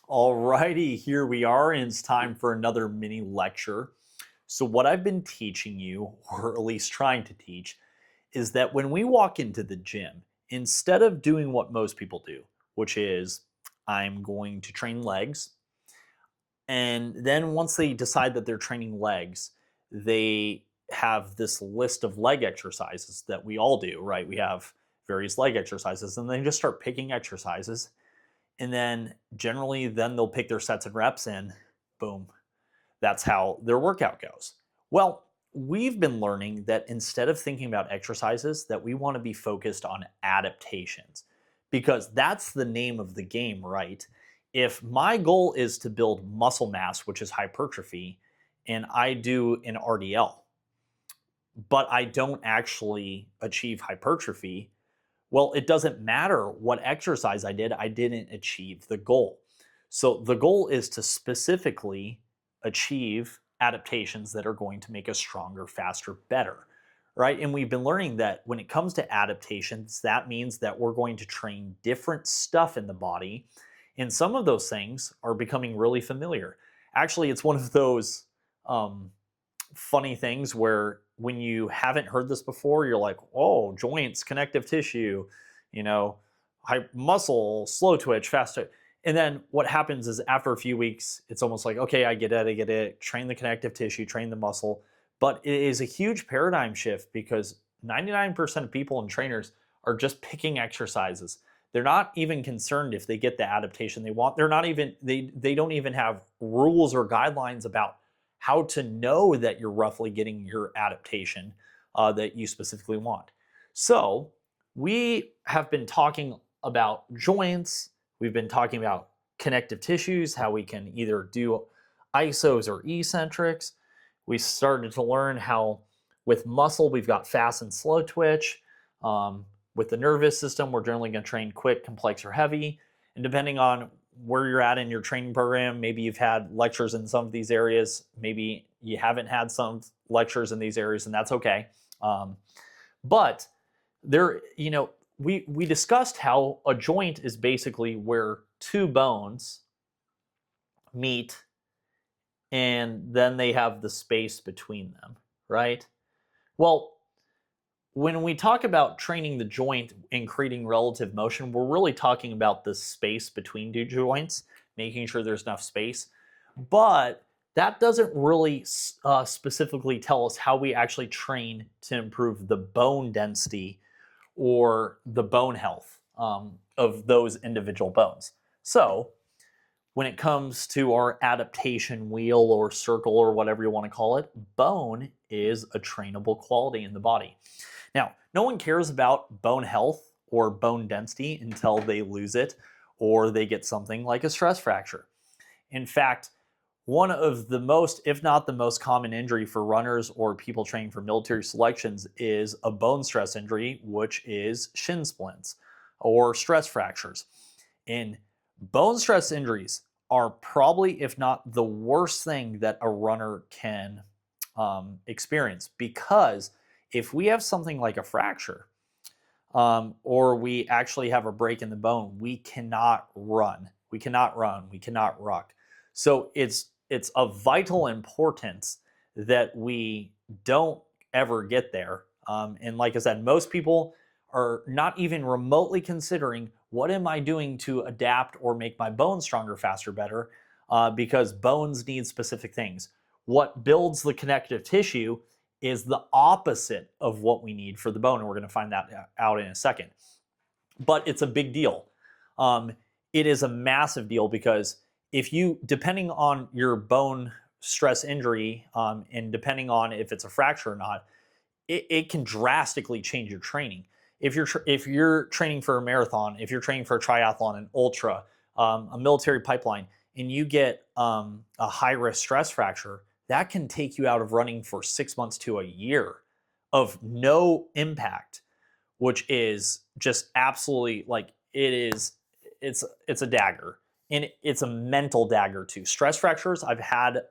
Alrighty, here we are, and it's time for another mini lecture. So, what I've been teaching you, or at least trying to teach, is that when we walk into the gym, instead of doing what most people do, which is I'm going to train legs, and then once they decide that they're training legs, they have this list of leg exercises that we all do, right? We have various leg exercises, and they just start picking exercises and then generally then they'll pick their sets and reps and boom, that's how their workout goes. Well, we've been learning that instead of thinking about exercises, that we want to be focused on adaptations because that's the name of the game, right? If my goal is to build muscle mass, which is hypertrophy, and I do an RDL, but I don't actually achieve hypertrophy, well, it doesn't matter what exercise I didn't achieve the goal. So the goal is to specifically achieve adaptations that are going to make us stronger, faster, better, right? And we've been learning that when it comes to adaptations, that means that we're going to train different stuff in the body. And some of those things are becoming really familiar. Actually, it's one of those um, funny things where when you haven't heard this before, you're like, oh, joints, connective tissue, you know, muscle, slow twitch, fast twitch. And then what happens is after a few weeks, it's almost like, okay, I get it, I get it. Train the connective tissue, train the muscle. But it is a huge paradigm shift because 99% of people and trainers are just picking exercises. They're not even concerned if they get the adaptation they want. They're not even, they don't even have rules or guidelines about how to know that you're roughly getting your adaptation that you specifically want. So, we have been talking about joints, we've been talking about connective tissues, how we can either do isos or eccentrics. We started to learn how with muscle, we've got fast and slow twitch. With the nervous system, we're generally going to train quick, complex, or heavy. And depending on where you're at in your training program, maybe you've had lectures in some of these areas, maybe you haven't had some lectures in these areas, and that's okay. But there, we discussed how a joint is basically where two bones meet and then they have the space between them, right? Well, when we talk about training the joint and creating relative motion, we're really talking about the space between two joints, making sure there's enough space. But that doesn't really specifically tell us how we actually train to improve the bone density or the bone health of those individual bones. So, when it comes to our adaptation wheel or circle or whatever you want to call it, bone is a trainable quality in the body. Now, no one cares about bone health or bone density until they lose it or they get something like a stress fracture. In fact, one of the most, if not the most common injury for runners or people training for military selections is a bone stress injury, which is shin splints or stress fractures. And bone stress injuries are probably, if not the worst thing that a runner can experience, because if we have something like a fracture or we actually have a break in the bone, we cannot run. We cannot run. We cannot ruck. So it's of vital importance that we don't ever get there. And like I said, most people are not even remotely considering what am I doing to adapt or make my bones stronger, faster, better, because bones need specific things. What builds the connective tissue is the opposite of what we need for the bone, and we're going to find that out in a second. But it's a big deal. It is a massive deal because if you, depending on your bone stress injury, and depending on if it's a fracture or not, it can drastically change your training. If you're training for a marathon, if you're training for a triathlon, an ultra, a military pipeline, and you get a high risk stress fracture, that can take you out of running for 6 months to a year of no impact, which is just absolutely like it's a dagger, and it's a mental dagger too. Stress fractures, I've had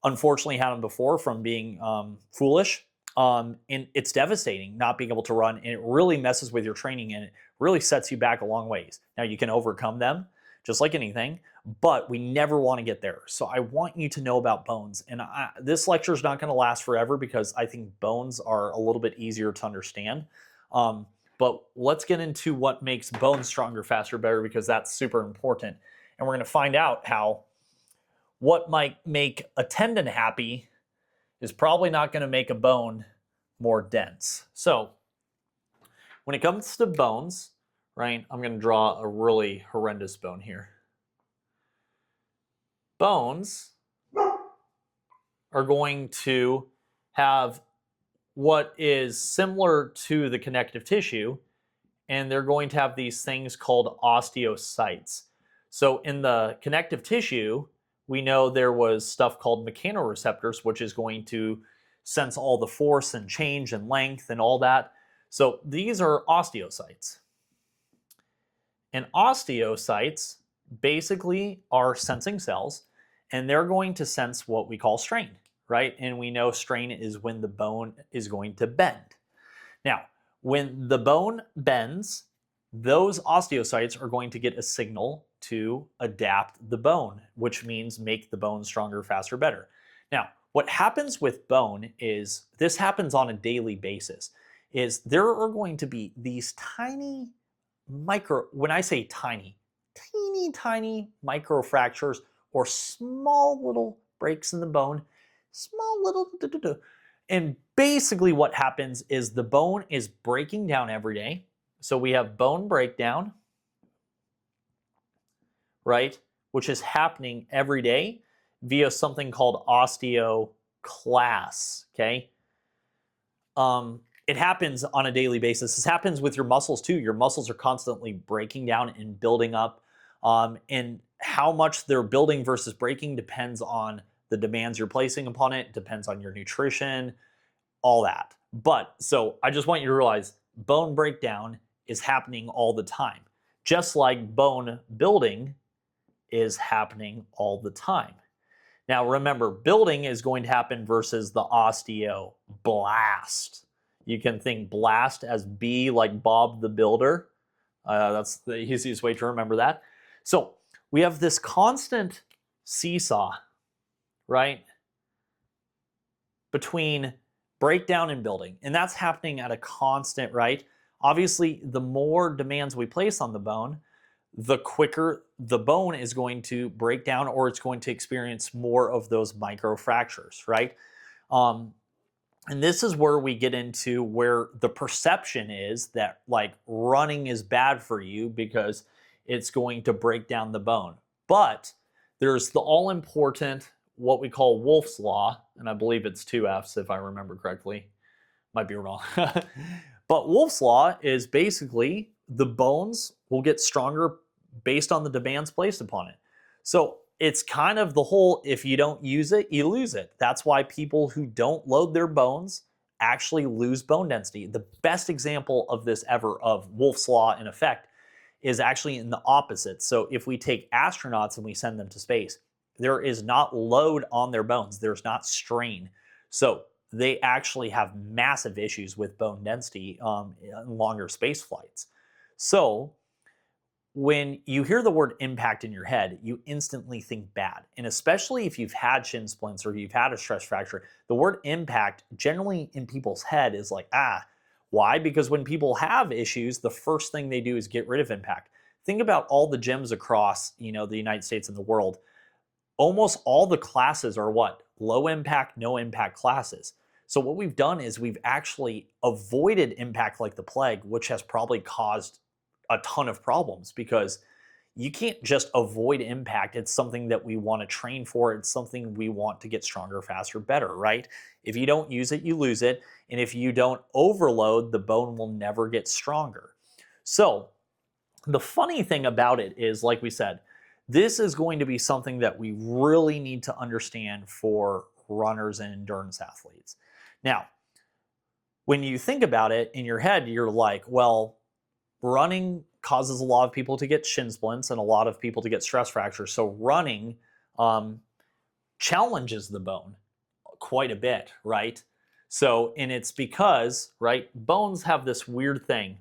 unfortunately had them before from being foolish. And it's devastating not being able to run, and it really messes with your training, and it really sets you back a long ways. Now you can overcome them just like anything, but we never want to get there. So I want you to know about bones. And this lecture is not going to last forever because I think bones are a little bit easier to understand. But let's get into what makes bones stronger, faster, better, because that's super important. And we're going to find out how what might make a tendon happy is probably not going to make a bone more dense. So when it comes to bones, right, I'm going to draw a really horrendous bone here. Bones are going to have what is similar to the connective tissue, and they're going to have these things called osteocytes. So in the connective tissue, we know there was stuff called mechanoreceptors, which is going to sense all the force and change and length and all that. So these are osteocytes. And osteocytes basically are sensing cells, and they're going to sense what we call strain, right? And we know strain is when the bone is going to bend. Now, when the bone bends, those osteocytes are going to get a signal to adapt the bone, which means make the bone stronger, faster, better. Now, what happens with bone is, this happens on a daily basis, is there are going to be these tiny when I say tiny, teeny micro fractures or small little breaks in the bone, small little, and basically what happens is the bone is breaking down every day. So we have bone breakdown, right, which is happening every day via something called osteoclast, okay? It happens on a daily basis. This happens with your muscles too. Your muscles are constantly breaking down and building up. And how much they're building versus breaking depends on the demands you're placing upon it, depends on your nutrition, all that. But so I just want you to realize bone breakdown is happening all the time, just like bone building is happening all the time. Now remember, building is going to happen versus the osteoblast. You can think blast as B, like Bob the Builder. That's the easiest way to remember that. So we have this constant seesaw, right, between breakdown and building. And that's happening at a constant, right? Obviously, the more demands we place on the bone, the quicker the bone is going to break down, or it's going to experience more of those micro fractures, right? And this is where we get into where the perception is that like running is bad for you because it's going to break down the bone. But there's the all important, what we call Wolff's Law, and I believe it's 2 F's if I remember correctly. Might be wrong. But Wolff's Law is basically the bones will get stronger based on the demands placed upon it. So it's kind of the whole, if you don't use it, you lose it. That's why people who don't load their bones actually lose bone density. The best example of this ever, of Wolff's Law in effect, is actually in the opposite. So if we take astronauts and we send them to space, there is not load on their bones. There's not strain. So they actually have massive issues with bone density in longer space flights. So when you hear the word impact in your head, you instantly think bad. And especially if you've had shin splints or you've had a stress fracture, the word impact generally in people's head is like, why? Because when people have issues, the first thing they do is get rid of impact. Think about all the gyms across, the United States and the world. Almost all the classes are what? Low impact, no impact classes. So what we've done is we've actually avoided impact like the plague, which has probably caused a ton of problems, because you can't just avoid impact. It's something that we want to train for. It's something we want to get stronger, faster, better, right? If you don't use it, you lose it. And if you don't overload, the bone will never get stronger. So the funny thing about it is, like we said, this is going to be something that we really need to understand for runners and endurance athletes. Now, when you think about it in your head, you're like, well, running causes a lot of people to get shin splints and a lot of people to get stress fractures. So running challenges the bone quite a bit, right? So, and it's because, right, bones have this weird thing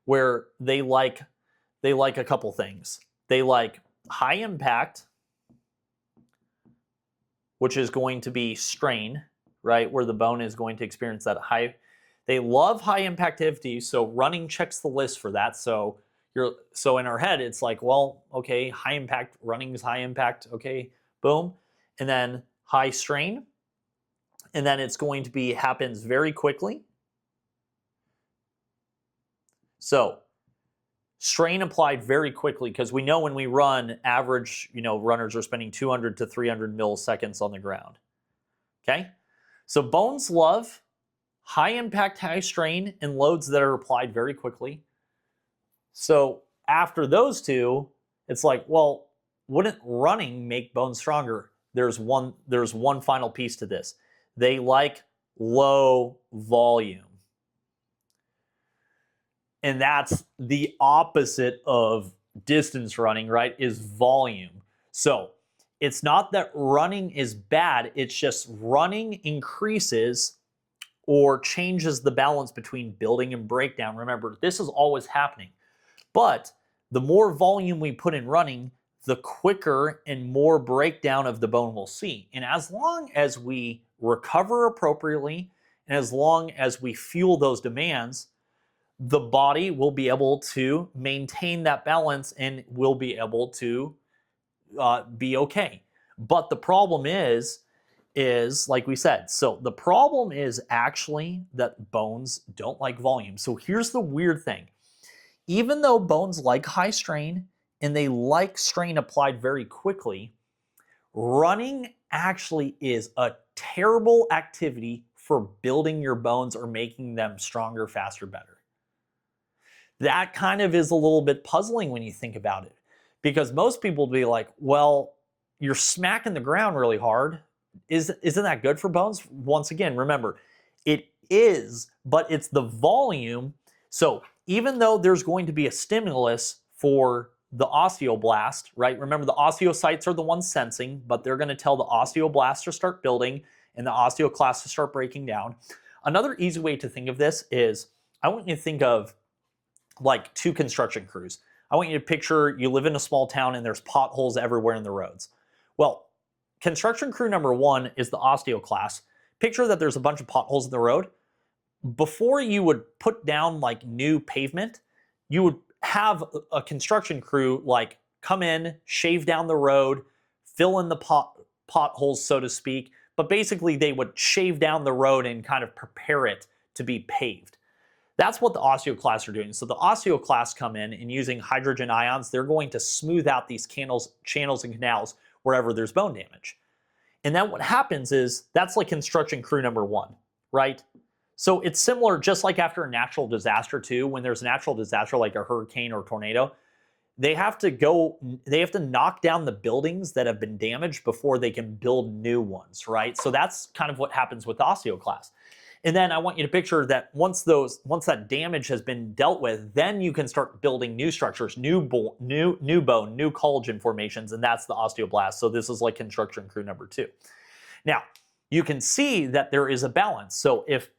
where they like a couple things. They like high impact, which is going to be strain, right? Where the bone is going to experience that high. They love high impact activity, so running checks the list for that. So in our head, it's like, well, okay, high impact, running is high impact, okay, boom. And then high strain, and then it's going to be happens very quickly. So strain applied very quickly, because we know when we run, average, runners are spending 200 to 300 milliseconds on the ground. Okay, so bones love high impact, high strain, and loads that are applied very quickly. So after those two, it's like, well, wouldn't running make bones stronger? There's one final piece to this. They like low volume. And that's the opposite of distance running, right? Is volume. So it's not that running is bad, it's just running increases or changes the balance between building and breakdown. Remember, this is always happening. But the more volume we put in running, the quicker and more breakdown of the bone we'll see. And as long as we recover appropriately, and as long as we fuel those demands, the body will be able to maintain that balance and will be able to be okay. But the problem is like we said, so the problem is actually that bones don't like volume. So here's the weird thing. Even though bones like high strain and they like strain applied very quickly, running actually is a terrible activity for building your bones or making them stronger, faster, better. That kind of is a little bit puzzling when you think about it, because most people will be like, well, you're smacking the ground really hard. Isn't that good for bones? Once again, remember, it is, but it's the volume. So even though there's going to be a stimulus for the osteoblast, right? Remember, the osteocytes are the ones sensing, but they're going to tell the osteoblast to start building and the osteoclast to start breaking down. Another easy way to think of this is, I want you to think of like two construction crews. I want you to picture you live in a small town and there's potholes everywhere in the roads. Well, construction crew number one is the osteoclast. Picture that there's a bunch of potholes in the road. Before you would put down like new pavement, you would have a construction crew like come in, shave down the road, fill in the potholes, so to speak. But basically they would shave down the road and kind of prepare it to be paved. That's what the osteoclasts are doing. So the osteoclasts come in and using hydrogen ions, they're going to smooth out these channels and canals wherever there's bone damage. And then what happens is, that's like construction crew number one, right? So it's similar, just like after a natural disaster too, when there's a natural disaster like a hurricane or tornado, they have to knock down the buildings that have been damaged before they can build new ones, right? So that's kind of what happens with osteoclasts. And then I want you to picture that once that damage has been dealt with, then you can start building new structures, new bone, new collagen formations, and that's the osteoblast. So this is like construction crew number two. Now, you can see that there is a balance. So if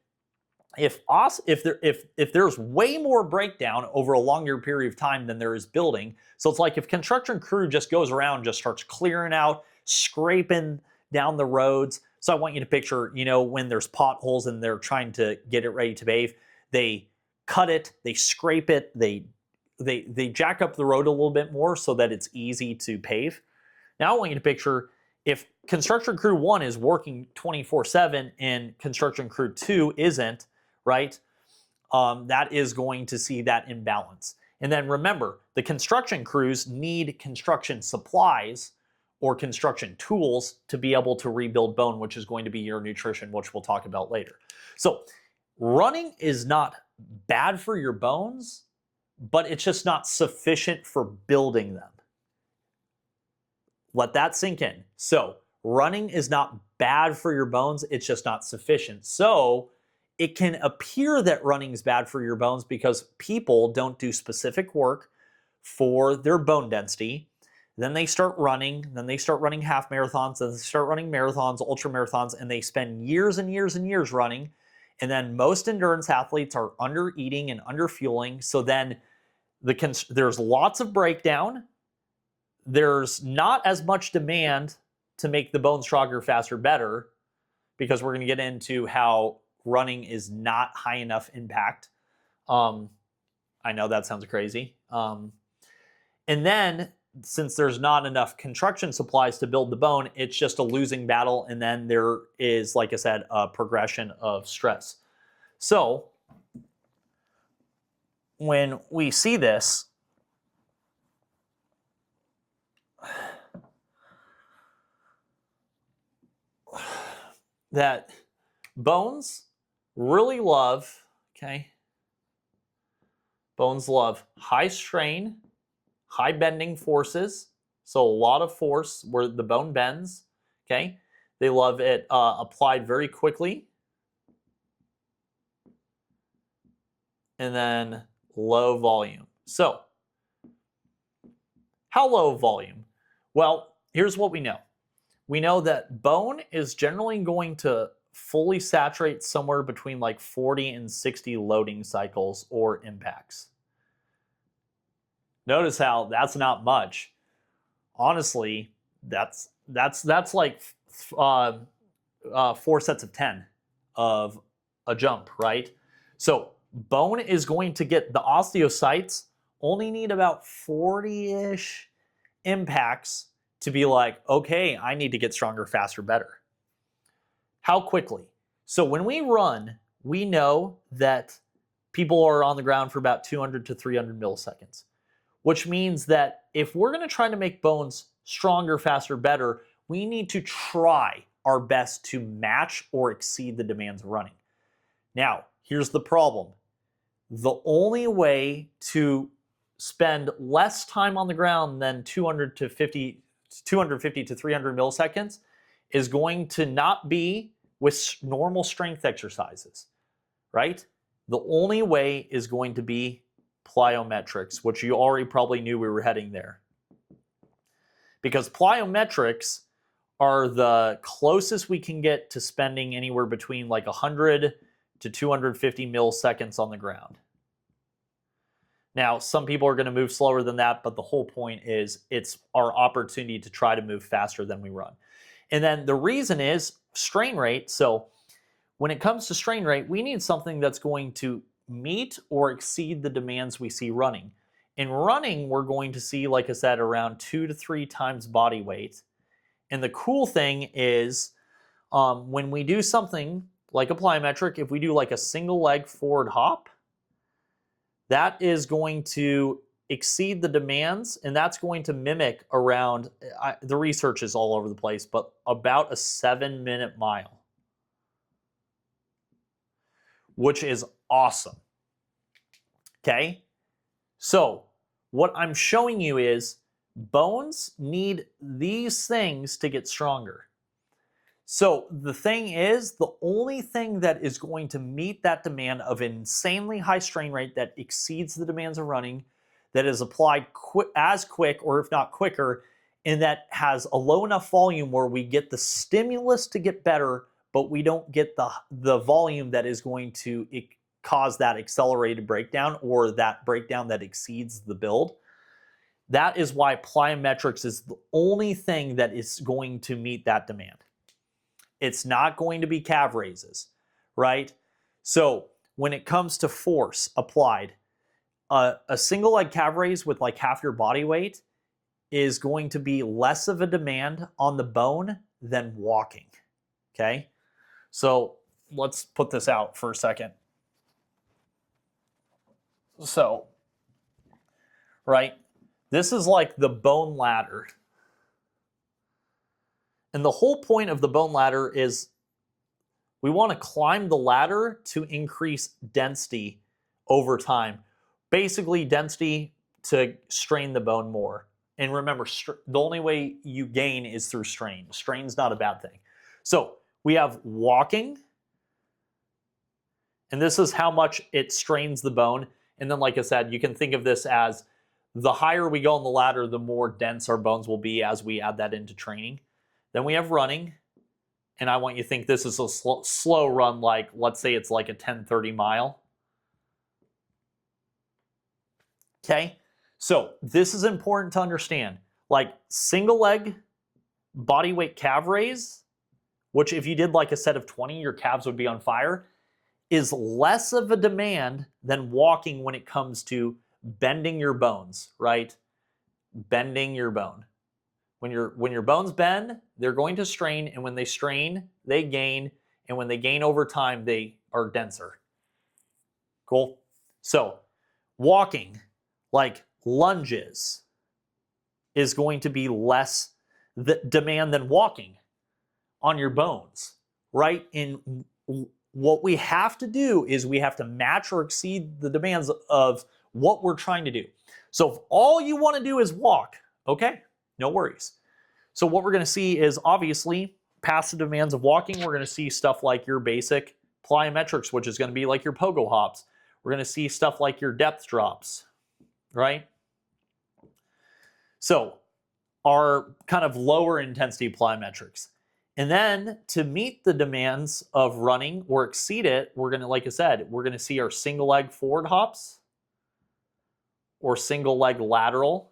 there's way more breakdown over a longer period of time than there is building, so it's like if construction crew just goes around, just starts clearing out, scraping down the roads. So I want you to picture, when there's potholes and they're trying to get it ready to pave, they cut it, they scrape it, they jack up the road a little bit more so that it's easy to pave. Now I want you to picture, if construction crew one is working 24/7 and construction crew two isn't, right? That is going to see that imbalance. And then remember, the construction crews need construction supplies or construction tools to be able to rebuild bone, which is going to be your nutrition, which we'll talk about later. So running is not bad for your bones, but it's just not sufficient for building them. Let that sink in. So running is not bad for your bones, it's just not sufficient. So it can appear that running is bad for your bones because people don't do specific work for their bone density. Then they start running half marathons, then they start running marathons, ultra marathons, and they spend years and years and years running. And then most endurance athletes are under eating and under fueling. So then there's lots of breakdown, there's not as much demand to make the bone stronger, faster, better, because we're going to get into how running is not high enough impact. I know that sounds crazy. And then, since there's not enough construction supplies to build the bone, it's just a losing battle. And then there is, like I said, a progression of stress. So when we see this, that bones really love, okay, bones love high strain, high bending forces, so a lot of force where the bone bends, okay? They love it applied very quickly. And then low volume. So, how low volume? Well, here's what we know. We know that bone is generally going to fully saturate somewhere between like 40 and 60 loading cycles or impacts. Notice how that's not much. Honestly, that's like 4 sets of 10 of a jump, right? So bone is going to get, the osteocytes only need about 40-ish impacts to be like, okay, I need to get stronger, faster, better. How quickly? So when we run, we know that people are on the ground for about 200 to 300 milliseconds, which means that if we're going to try to make bones stronger, faster, better, we need to try our best to match or exceed the demands of running. Now, here's the problem. The only way to spend less time on the ground than 250 to 300 milliseconds is going to not be with normal strength exercises, right? The only way is going to be plyometrics, which you already probably knew we were heading there. Because plyometrics are the closest we can get to spending anywhere between like 100 to 250 milliseconds on the ground. Now, some people are going to move slower than that, but the whole point is it's our opportunity to try to move faster than we run. And then the reason is strain rate. So when it comes to strain rate, we need something that's going to meet or exceed the demands we see running. In running, we're going to see, like I said, around 2 to 3 times body weight. And the cool thing is when we do something like a plyometric, if we do like a single leg forward hop, that is going to exceed the demands, and that's going to mimic around, the research is all over the place, but about a 7-minute mile, which is awesome. Okay? So, what I'm showing you is bones need these things to get stronger. So the thing is, the only thing that is going to meet that demand of an insanely high strain rate that exceeds the demands of running, that is applied as quick or if not quicker, and that has a low enough volume where we get the stimulus to get better, but we don't get the volume that is going to cause that accelerated breakdown or that breakdown that exceeds the build. That is why plyometrics is the only thing that is going to meet that demand. It's not going to be calf raises, right? So when it comes to force applied, a single leg calf raise with like half your body weight is going to be less of a demand on the bone than walking, okay? So let's put this out for a second. So, right, this is like the bone ladder. And the whole point of the bone ladder is we want to climb the ladder to increase density over time. Basically, density to strain the bone more. And remember, the only way you gain is through strain. Strain's not a bad thing. So we have walking, and this is how much it strains the bone. And then, like I said, you can think of this as the higher we go on the ladder, the more dense our bones will be as we add that into training. Then we have running, and I want you to think this is a slow run, like let's say it's like a 10-30 mile. Okay, so this is important to understand. Like single leg body weight calf raise, which if you did like a set of 20, your calves would be on fire, is less of a demand than walking when it comes to bending your bones, right? Bending your bone. When your bones bend, they're going to strain, and when they strain, they gain, and when they gain over time, they are denser. Cool? So, walking, like lunges, is going to be less demand than walking on your bones, right? And what we have to do is we have to match or exceed the demands of what we're trying to do. So if all you want to do is walk, okay, no worries. So what we're going to see is obviously past the demands of walking, we're going to see stuff like your basic plyometrics, which is going to be like your pogo hops. We're going to see stuff like your depth drops, right? So our kind of lower intensity plyometrics. And then to meet the demands of running or exceed it, we're going to, like I said, we're going to see our single leg forward hops or single leg lateral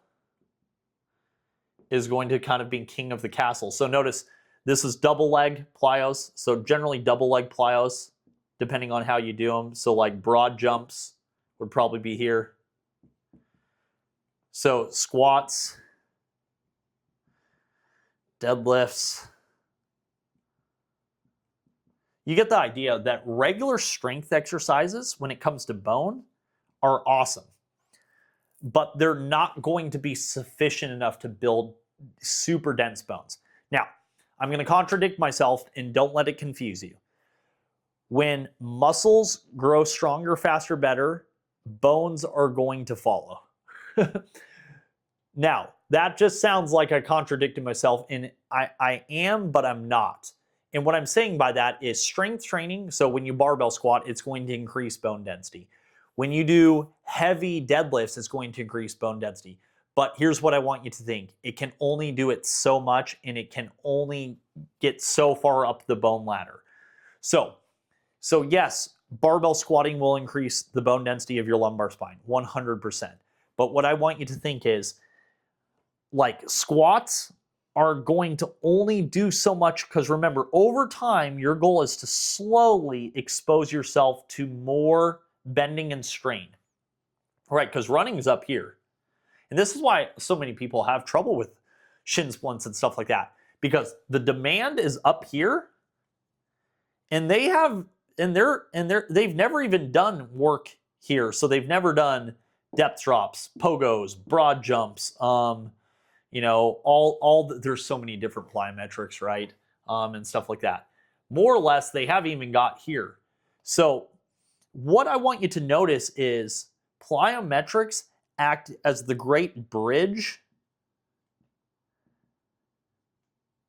is going to kind of be king of the castle. So notice this is double leg plyos. So generally double leg plyos, depending on how you do them. So like broad jumps would probably be here. So squats, deadlifts. You get the idea that regular strength exercises, when it comes to bone, are awesome. But they're not going to be sufficient enough to build super dense bones. Now, I'm going to contradict myself, and don't let it confuse you. When muscles grow stronger, faster, better, bones are going to follow. Now, that just sounds like I contradicted myself, and I am, but I'm not. And what I'm saying by that is strength training. So when you barbell squat, it's going to increase bone density. When you do heavy deadlifts, it's going to increase bone density. But here's what I want you to think. It can only do it so much, and it can only get so far up the bone ladder. So yes, barbell squatting will increase the bone density of your lumbar spine, 100%. But what I want you to think is, like squats are going to only do so much because remember, over time, your goal is to slowly expose yourself to more bending and strain, right? Because running is up here. And this is why so many people have trouble with shin splints and stuff like that, because the demand is up here, and they've never even done work here. So they've never done depth drops, pogos, broad jumps, you know, there's so many different plyometrics, right? And stuff like that. More or less, they haven't even got here. So what I want you to notice is plyometrics act as the great bridge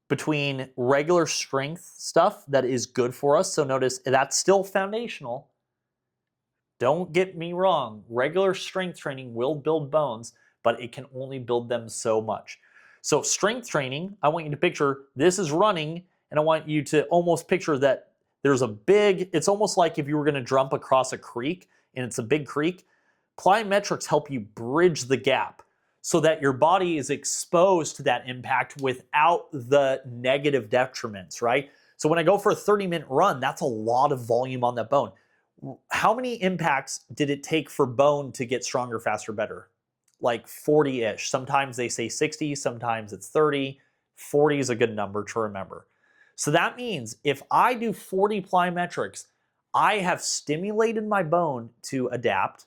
between regular strength stuff that is good for us. So notice that's still foundational. Don't get me wrong. Regular strength training will build bones, but it can only build them so much. So strength training, I want you to picture this is running, and I want you to almost picture that there's a big, it's almost like if you were going to jump across a creek, and it's a big creek. Plyometrics help you bridge the gap so that your body is exposed to that impact without the negative detriments, right? So when I go for a 30-minute run, that's a lot of volume on that bone. How many impacts did it take for bone to get stronger, faster, better? Like 40-ish. Sometimes they say 60, sometimes it's 30. 40 is a good number to remember. So that means if I do 40 plyometrics, I have stimulated my bone to adapt,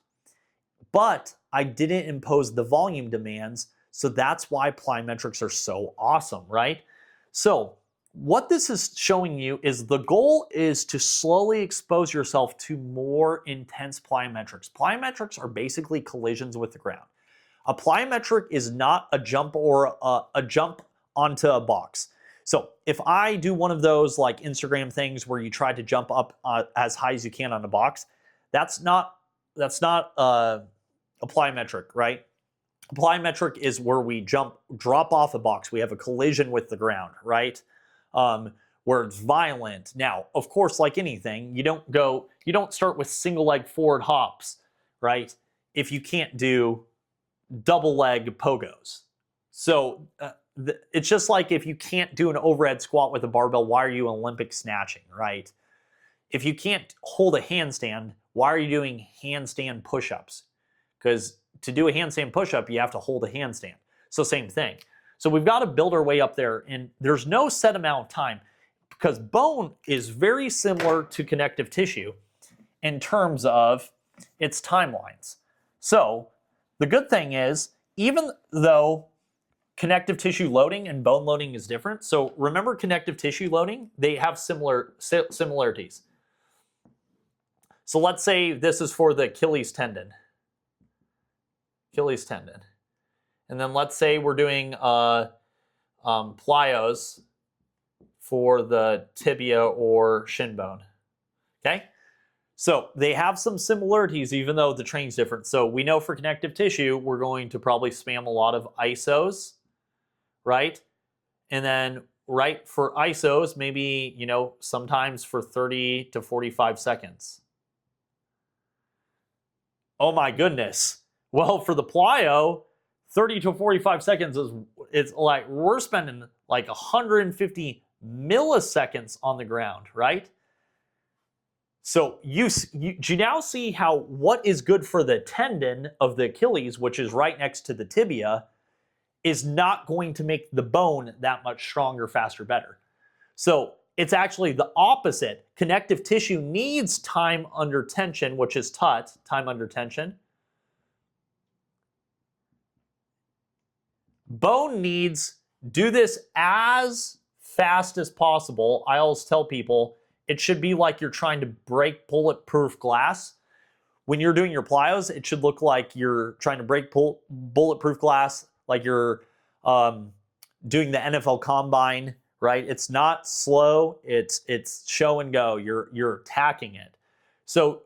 but I didn't impose the volume demands. So that's why plyometrics are so awesome, right? So what this is showing you is the goal is to slowly expose yourself to more intense plyometrics. Plyometrics are basically collisions with the ground. A plyometric is not a jump or a jump onto a box. So if I do one of those like Instagram things where you try to jump up as high as you can on a box, that's not a plyometric, right? A plyometric is where we drop off a box. We have a collision with the ground, right? Where it's violent. Now, of course, like anything, you don't start with single leg forward hops, right? If you can't do double leg pogos. So it's just like if you can't do an overhead squat with a barbell, why are you Olympic snatching, right? If you can't hold a handstand, why are you doing handstand push-ups? Because to do a handstand push-up, you have to hold a handstand. So same thing. So we've got to build our way up there, and there's no set amount of time because bone is very similar to connective tissue in terms of its timelines. So the good thing is, even though connective tissue loading and bone loading is different, so remember connective tissue loading, they have similarities. So let's say this is for the Achilles tendon. And then let's say we're doing plyos for the tibia or shin bone. Okay? So they have some similarities even though the training's different. So we know for connective tissue, we're going to probably spam a lot of isos, right? And then right for isos, maybe, sometimes for 30 to 45 seconds. Oh my goodness. Well, for the plyo, 30 to 45 seconds it's like we're spending like 150 milliseconds on the ground, right? So do you now see how what is good for the tendon of the Achilles, which is right next to the tibia, is not going to make the bone that much stronger, faster, better. So it's actually the opposite. Connective tissue needs time under tension, which is TUT, time under tension. Bone needs do this as fast as possible. I always tell people it should be like you're trying to break bulletproof glass. When you're doing your plyos, it should look like you're trying to break bulletproof glass, like you're doing the NFL Combine, right? It's not slow. It's show and go. You're attacking it. So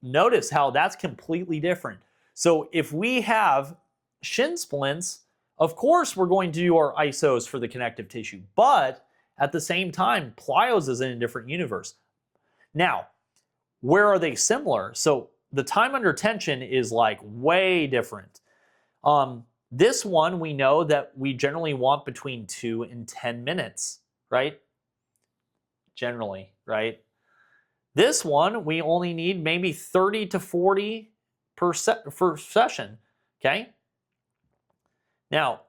notice how that's completely different. So if we have shin splints, of course we're going to do our isos for the connective tissue, but at the same time, plyos is in a different universe. Now, where are they similar? So the time under tension is like way different. This one, we know that we generally want between 2 and 10 minutes, right? Generally, right? This one, we only need maybe 30 to 40 per session, okay? Now,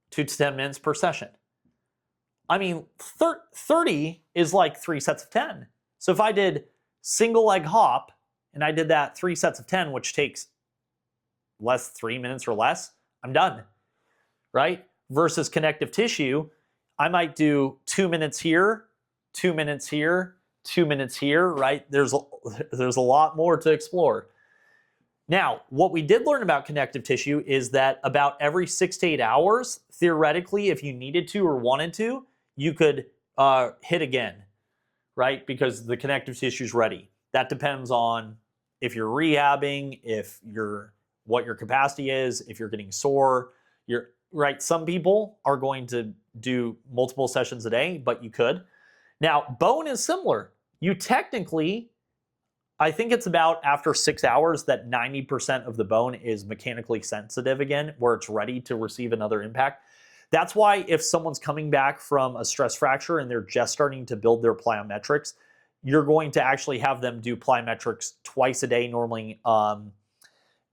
2 to 10 minutes per session. I mean, 30 is like 3 sets of 10. So if I did single leg hop and I did that 3 sets of 10, which takes 3 minutes or less, I'm done, right? Versus connective tissue, I might do 2 minutes here, 2 minutes here, 2 minutes here, right? There's a lot more to explore. Now, what we did learn about connective tissue is that about every 6 to 8 hours, theoretically, if you needed to or wanted to, you could hit again, right? Because the connective tissue is ready. That depends on if you're rehabbing, what your capacity is, if you're getting sore. Right? Some people are going to do multiple sessions a day, but you could. Now, bone is similar. You technically, I think it's about after 6 hours that 90% of the bone is mechanically sensitive again, where it's ready to receive another impact. That's why if someone's coming back from a stress fracture and they're just starting to build their plyometrics, you're going to actually have them do plyometrics twice a day, normally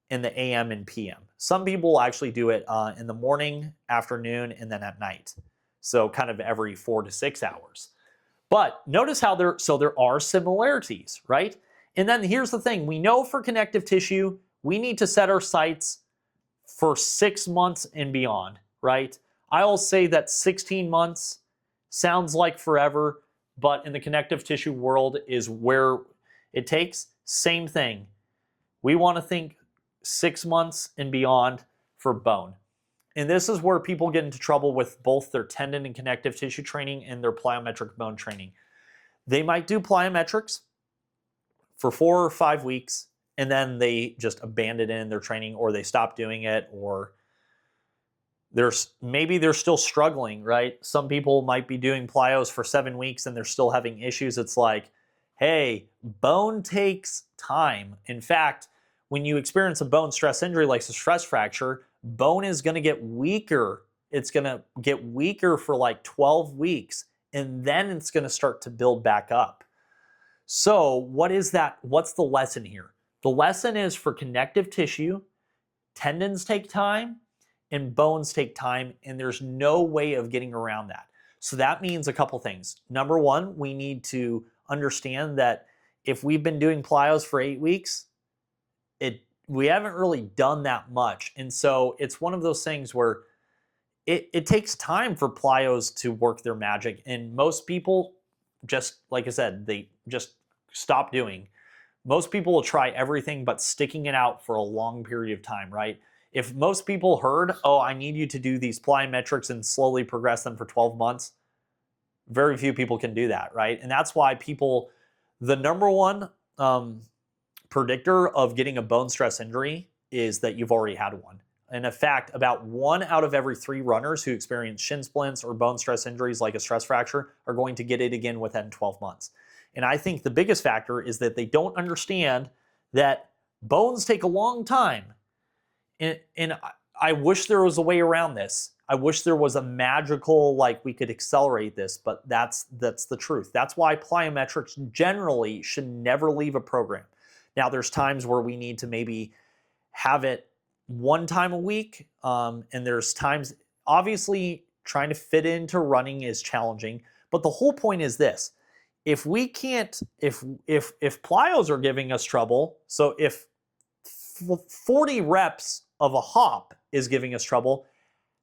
in the AM and PM. Some people will actually do it in the morning, afternoon, and then at night. So kind of every 4 to 6 hours. But notice how there are similarities, right? And then here's the thing. We know for connective tissue, we need to set our sights for 6 months and beyond, right? I'll say that 16 months sounds like forever, but in the connective tissue world is where it takes. Same thing. We want to think 6 months and beyond for bone. And this is where people get into trouble with both their tendon and connective tissue training and their plyometric bone training. They might do plyometrics for 4 or 5 weeks, and then they just abandon it in their training, or they stop doing it, or maybe they're still struggling, right? Some people might be doing plyos for 7 weeks and they're still having issues. It's like, hey, bone takes time. In fact, when you experience a bone stress injury like a stress fracture, bone is going to get weaker. it's going to get weaker for like 12 weeks, and then it's going to start to build back up. So what is that? What's the lesson here? The lesson is for connective tissue, tendons take time and bones take time, and there's no way of getting around that. So that means a couple things. Number one, we need to understand that if we've been doing plyos for 8 weeks, we haven't really done that much. And so it's one of those things where it takes time for plyos to work their magic. And most people, just like I said, they just stop doing. Most people will try everything but sticking it out for a long period of time, right? If most people heard, oh, I need you to do these plyometrics and slowly progress them for 12 months, very few people can do that, right? And that's why people, the number one predictor of getting a bone stress injury is that you've already had one. And in fact, about 1 out of every 3 runners who experience shin splints or bone stress injuries like a stress fracture are going to get it again within 12 months. And I think the biggest factor is that they don't understand that bones take a long time. And I wish there was a way around this. I wish there was a magical, like we could accelerate this, but that's the truth. That's why plyometrics generally should never leave a program. Now, there's times where we need to maybe have it 1 time a week, and there's times, obviously, trying to fit into running is challenging. But the whole point is this: if we can't, if plyos are giving us trouble, so if 40 reps of a hop is giving us trouble,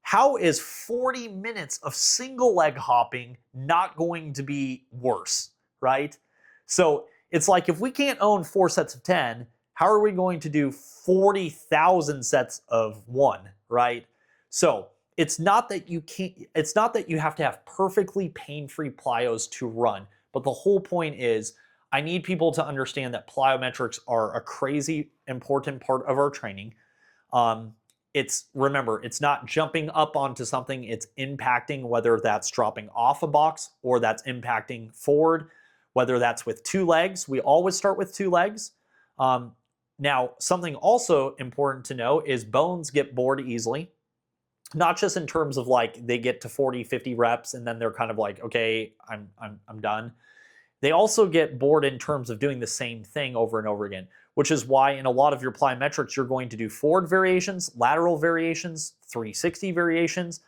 how is 40 minutes of single leg hopping not going to be worse, right? So it's like if we can't own 4 sets of 10, how are we going to do 40,000 sets of 1, right? So it's not that you have to have perfectly pain-free plyos to run, but the whole point is I need people to understand that plyometrics are a crazy important part of our training. Remember, it's not jumping up onto something, it's impacting, whether that's dropping off a box or that's impacting forward, whether that's with 2 legs. We always start with 2 legs. Now, something also important to know is bones get bored easily, not just in terms of like they get to 40, 50 reps and then they're kind of like, okay, I'm done. They also get bored in terms of doing the same thing over and over again, which is why in a lot of your plyometrics, you're going to do forward variations, lateral variations, 360 variations.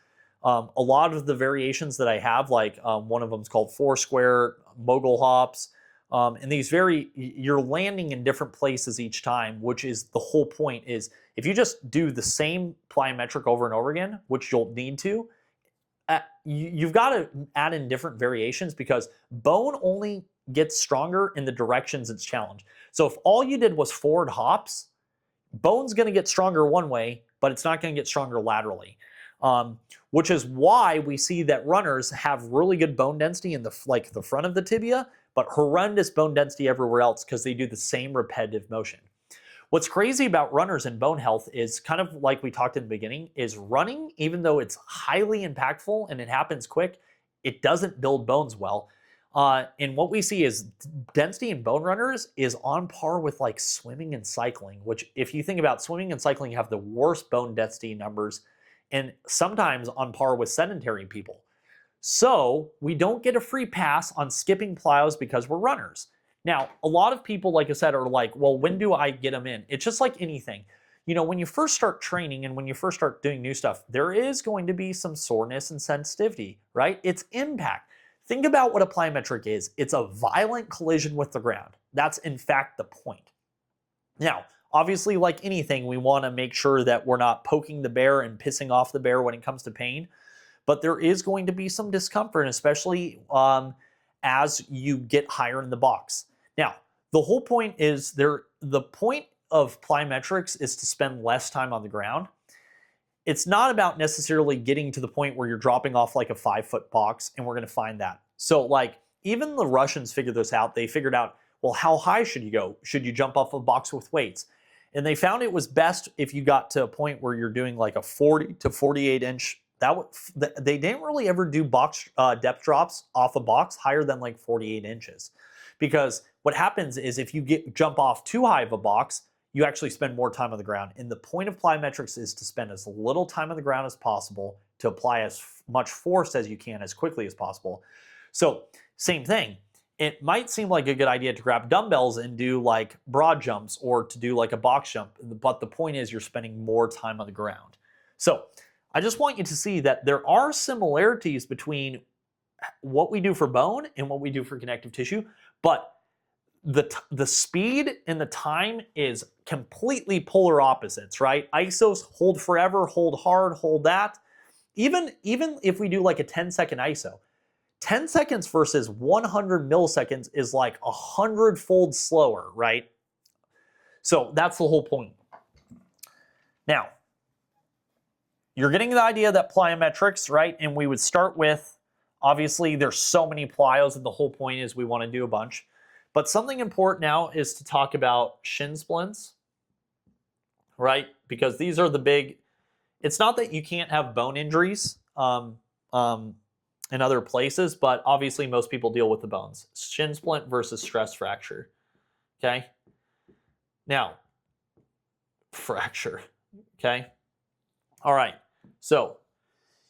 A lot of the variations that I have, like one of them is called 4 square, mogul hops, and these you're landing in different places each time, which is the whole point. Is if you just do the same plyometric over and over again, which you'll need to, you've got to add in different variations because bone only gets stronger in the directions it's challenged. So if all you did was forward hops, bone's going to get stronger one way, but it's not going to get stronger laterally. Which is why we see that runners have really good bone density in the front of the tibia, but horrendous bone density everywhere else because they do the same repetitive motion. What's crazy about runners and bone health is kind of like we talked in the beginning, is running, even though it's highly impactful and it happens quick, it doesn't build bones well. And what we see is density in bone runners is on par with like swimming and cycling, which if you think about swimming and cycling have the worst bone density numbers and sometimes on par with sedentary people. So we don't get a free pass on skipping plyos because we're runners. Now, a lot of people, like I said, are like, well, when do I get them in? It's just like anything. You know, when you first start training and when you first start doing new stuff, there is going to be some soreness and sensitivity, right? It's impact. Think about what a plyometric is. It's a violent collision with the ground. That's in fact the point. Now, obviously, like anything, we want to make sure that we're not poking the bear and pissing off the bear when it comes to pain. But there is going to be some discomfort, especially as you get higher in the box. Now, the whole point is the point of plyometrics is to spend less time on the ground. It's not about necessarily getting to the point where you're dropping off like a 5-foot box, and we're going to find that. So like even the Russians figured this out. They figured out, well, how high should you go? Should you jump off a box with weights? And they found it was best if you got to a point where you're doing like a 40 to 48 inch. They didn't really ever do box depth drops off a box higher than like 48 inches. Because what happens is if you jump off too high of a box, you actually spend more time on the ground. And the point of plyometrics is to spend as little time on the ground as possible, to apply as much force as you can as quickly as possible. So same thing. It might seem like a good idea to grab dumbbells and do like broad jumps or to do like a box jump, but the point is you're spending more time on the ground. So I just want you to see that there are similarities between what we do for bone and what we do for connective tissue, but the speed and the time is completely polar opposites, right? Isos hold forever, hold hard, hold that. Even if we do like a 10-second iso, 10 seconds versus 100 milliseconds is like 100-fold slower, right? So that's the whole point. Now, you're getting the idea that plyometrics, right? And we would start with, obviously, there's so many plyos, and the whole point is we want to do a bunch. But something important now is to talk about shin splints, right? Because these are the big, it's not that you can't have bone injuries in other places, but obviously most people deal with the bones. Shin splint versus stress fracture, okay? Now, fracture, okay? All right, so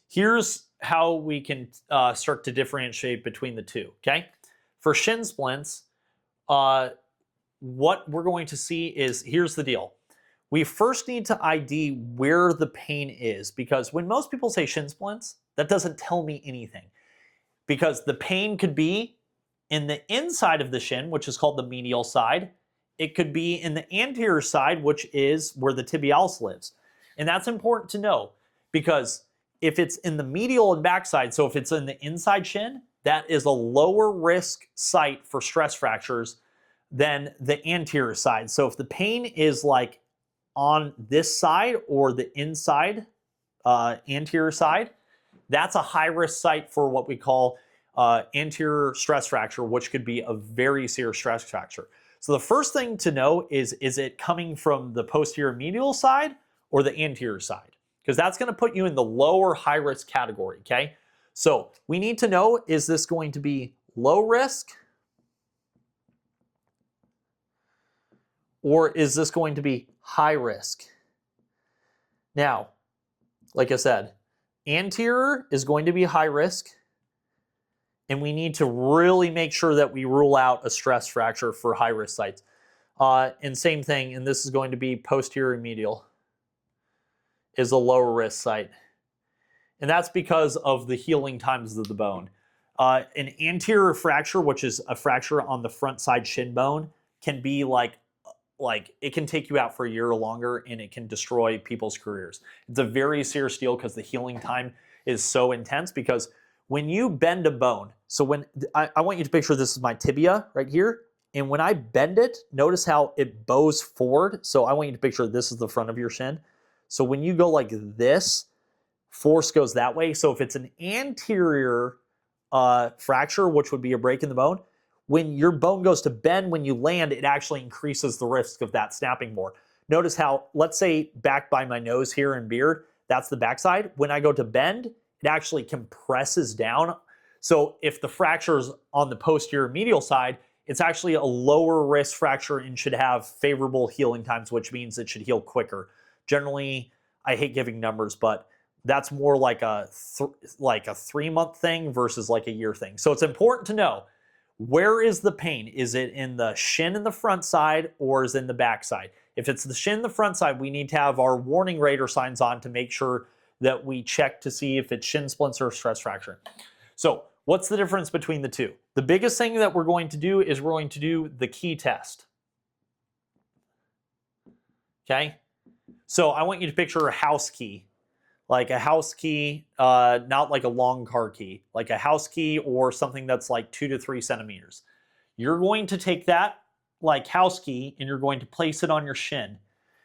here's how we can start to differentiate between the two, okay? For shin splints, what we're going to see is, here's the deal. We first need to ID where the pain is, because when most people say shin splints, that doesn't tell me anything. Because the pain could be in the inside of the shin, which is called the medial side. It could be in the anterior side, which is where the tibialis lives. And that's important to know, because if it's in the medial and backside, so if it's in the inside shin, that is a lower risk site for stress fractures than the anterior side. So if the pain is like on this side or the inside anterior side, that's a high risk site for what we call anterior stress fracture, which could be a very serious stress fracture. So the first thing to know is it coming from the posterior medial side or the anterior side? Because that's going to put you in the lower high risk category, okay? So we need to know, is this going to be low risk? Or is this going to be high risk? Now, like I said, anterior is going to be high risk, and we need to really make sure that we rule out a stress fracture for high risk sites. And same thing, and this is going to be posterior medial, is a lower risk site. And that's because of the healing times of the bone. An anterior fracture, which is a fracture on the front side shin bone, can be like it can take you out for a year or longer, and it can destroy people's careers. It's a very serious deal because the healing time is so intense. Because when you bend a bone, so when I want you to picture this is my tibia right here, and when I bend it, notice how it bows forward. So I want you to picture this is the front of your shin. So when you go like this, force goes that way. So if it's an anterior fracture, which would be a break in the bone, when your bone goes to bend when you land, it actually increases the risk of that snapping more. Notice how, let's say back by my nose here and beard, that's the backside. When I go to bend, it actually compresses down. So if the fracture is on the posterior medial side, it's actually a lower risk fracture and should have favorable healing times, which means it should heal quicker. Generally, I hate giving numbers, but that's more like a 3-month thing versus like a year thing. So it's important to know, where is the pain? Is it in the shin in the front side, or is it in the back side? If it's the shin in the front side, we need to have our warning radar signs on to make sure that we check to see if it's shin splints or stress fracture. So what's the difference between the two? The biggest thing that we're going to do is we're going to do the key test. Okay? So I want you to picture a house key. Like a house key, not like a long car key, like a house key or something that's like 2 to 3 centimeters. You're going to take that like house key and you're going to place it on your shin.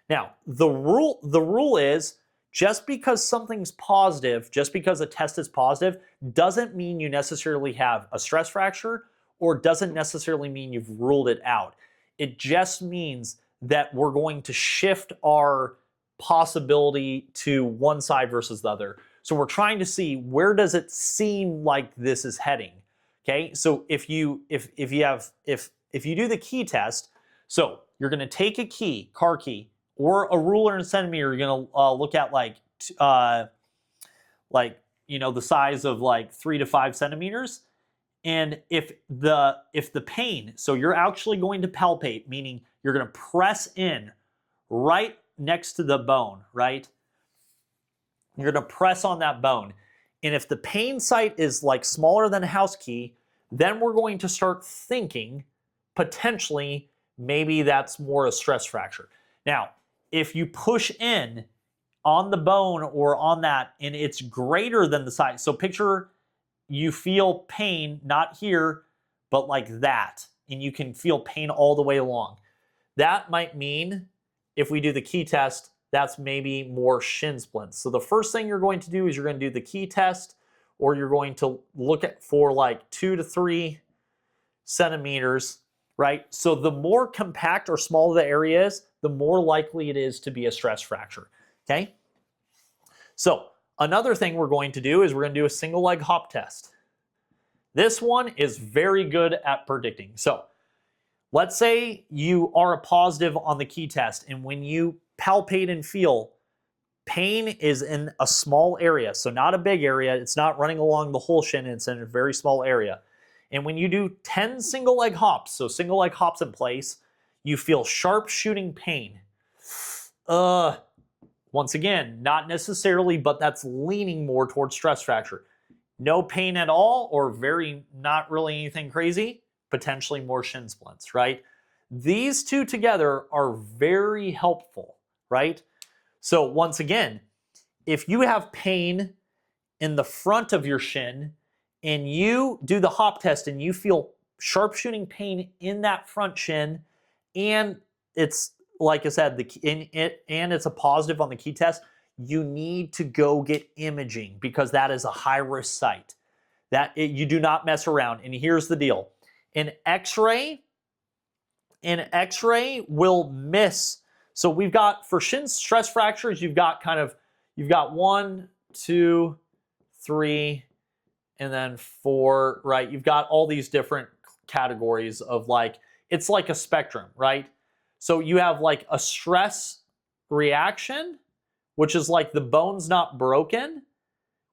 Now, the rule is, just because something's positive, just because a test is positive, doesn't mean you necessarily have a stress fracture, or doesn't necessarily mean you've ruled it out. It just means that we're going to shift our possibility to one side versus the other. So we're trying to see, where does it seem like this is heading? Okay, so if you do the key test, so you're going to take a key, car key, or a ruler and centimeter. You're going to look at like like, the size of like 3 to 5 centimeters. And if the pain, so you're actually going to palpate, meaning you're going to press in right next to the bone, right? You're going to press on that bone. And if the pain site is like smaller than a house key, then we're going to start thinking potentially maybe that's more a stress fracture. Now, if you push in on the bone or on that and it's greater than the size, so picture you feel pain, not here, but like that, and you can feel pain all the way along. That might mean, if we do the key test, that's maybe more shin splints. So the first thing you're going to do is you're going to do the key test, or you're going to look at for like 2 to 3 centimeters, right? So the more compact or small the area is, the more likely it is to be a stress fracture, okay? So another thing we're going to do is we're going to do a single leg hop test. This one is very good at predicting. So let's say you are a positive on the key test, and when you palpate and feel, pain is in a small area, so not a big area. It's not running along the whole shin. It's in a very small area. And when you do 10 single leg hops, so single leg hops in place, you feel sharp shooting pain. Once again, not necessarily, but that's leaning more towards stress fracture. No pain at all, or very not really anything crazy, potentially more shin splints, right? These two together are very helpful, right? So once again, if you have pain in the front of your shin and you do the hop test and you feel sharp shooting pain in that front shin, and it's, like I said, and it's a positive on the key test, you need to go get imaging, because that is a high risk site. You do not mess around. And here's the deal: an X-ray will miss. So we've got, for shin stress fractures, you've got 1, 2, 3, and then 4, right? You've got all these different categories of, like, it's like a spectrum, right? So you have like a stress reaction, which is like the bone's not broken,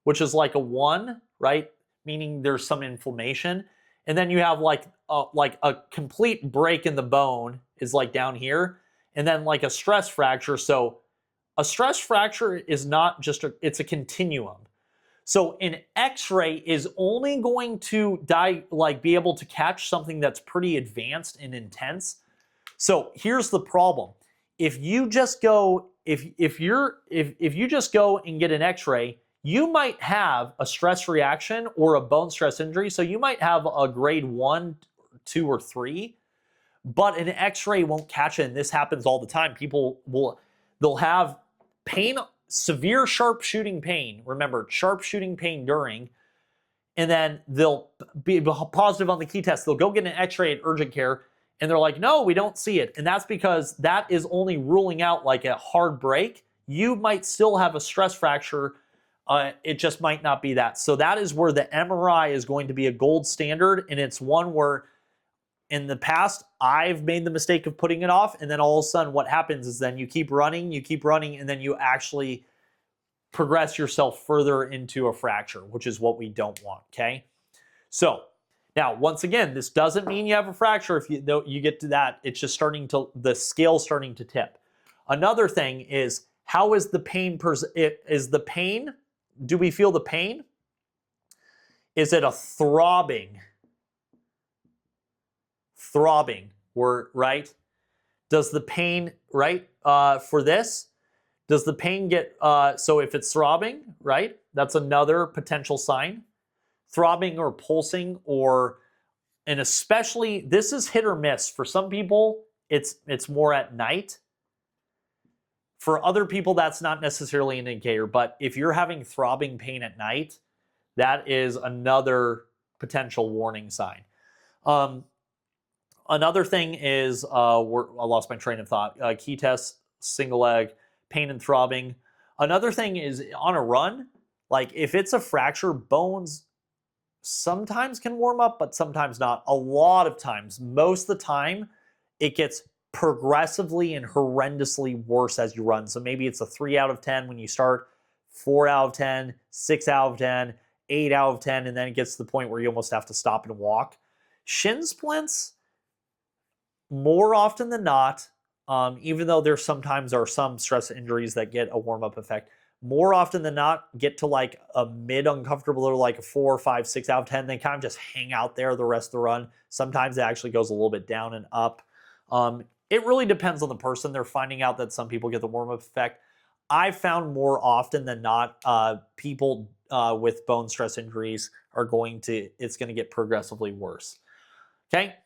which is like a 1, right? Meaning there's some inflammation. And then you have like a complete break in the bone is like down here. And then like a stress fracture. So a stress fracture is not just it's a continuum. So an X-ray is only going to be able to catch something that's pretty advanced and intense. So here's the problem: if you just go if you just go and get an X-ray, you might have a stress reaction or a bone stress injury. So you might have a grade 1, 2, or 3, but an X-ray won't catch it. And this happens all the time. They'll have pain, severe sharp shooting pain. Remember, sharp shooting pain during, and then they'll be positive on the key test. They'll go get an X-ray at urgent care, and they're like, no, we don't see it. And that's because that is only ruling out like a hard break. You might still have a stress fracture. It just might not be that. So that is where the MRI is going to be a gold standard. And it's one where in the past, I've made the mistake of putting it off. And then all of a sudden what happens is then you keep running, and then you actually progress yourself further into a fracture, which is what we don't want, okay? So now, once again, this doesn't mean you have a fracture. If you get to that, it's just the scale's starting to tip. Another thing is, how is the pain? Do we feel the pain? Is it a throbbing? Right? Does the pain, right, for this, does the pain get, so if it's throbbing, right, that's another potential sign. Throbbing or pulsing, and especially, this is hit or miss. For some people, it's more at night. For other people, that's not necessarily an indicator, but if you're having throbbing pain at night, that is another potential warning sign. Another thing is, I lost my train of thought. Key test, single leg, pain and throbbing. Another thing is on a run, like if it's a fracture, bones sometimes can warm up, but sometimes not. A lot of times, most of the time, it gets progressively and horrendously worse as you run. So maybe it's a 3 out of 10 when you start, 4 out of 10, 6 out of 10, 8 out of 10, and then it gets to the point where you almost have to stop and walk. Shin splints, more often than not, even though there sometimes are some stress injuries that get a warm-up effect, more often than not get to like a mid uncomfortable or like a 4, 5, 6 out of 10. They kind of just hang out there the rest of the run. Sometimes it actually goes a little bit down and up. It really depends on the person. They're finding out that some people get the warm-up effect. I've found more often than not, people with bone stress injuries it's going to get progressively worse. Okay.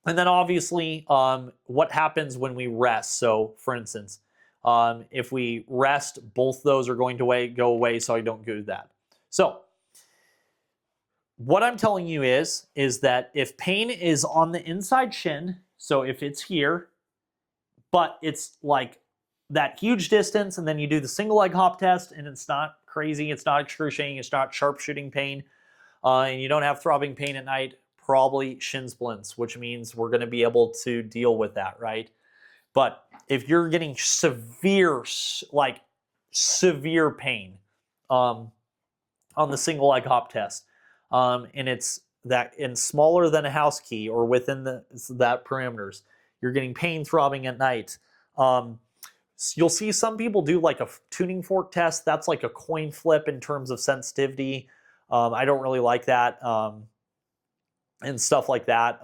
And then obviously, what happens when we rest? So for instance, if we rest, both those are going to go away, so I don't do that. So what I'm telling you is that if pain is on the inside shin, so if it's here, but it's like that huge distance, and then you do the single leg hop test, and it's not crazy, it's not excruciating, it's not sharpshooting pain, and you don't have throbbing pain at night, probably shin splints, which means we're going to be able to deal with that, right? But if you're getting severe, like severe pain on the single leg hop test, and it's that in smaller than a house key or within that parameters, you're getting pain throbbing at night. You'll see some people do like a tuning fork test. That's like a coin flip in terms of sensitivity. I don't really like that. And stuff like that.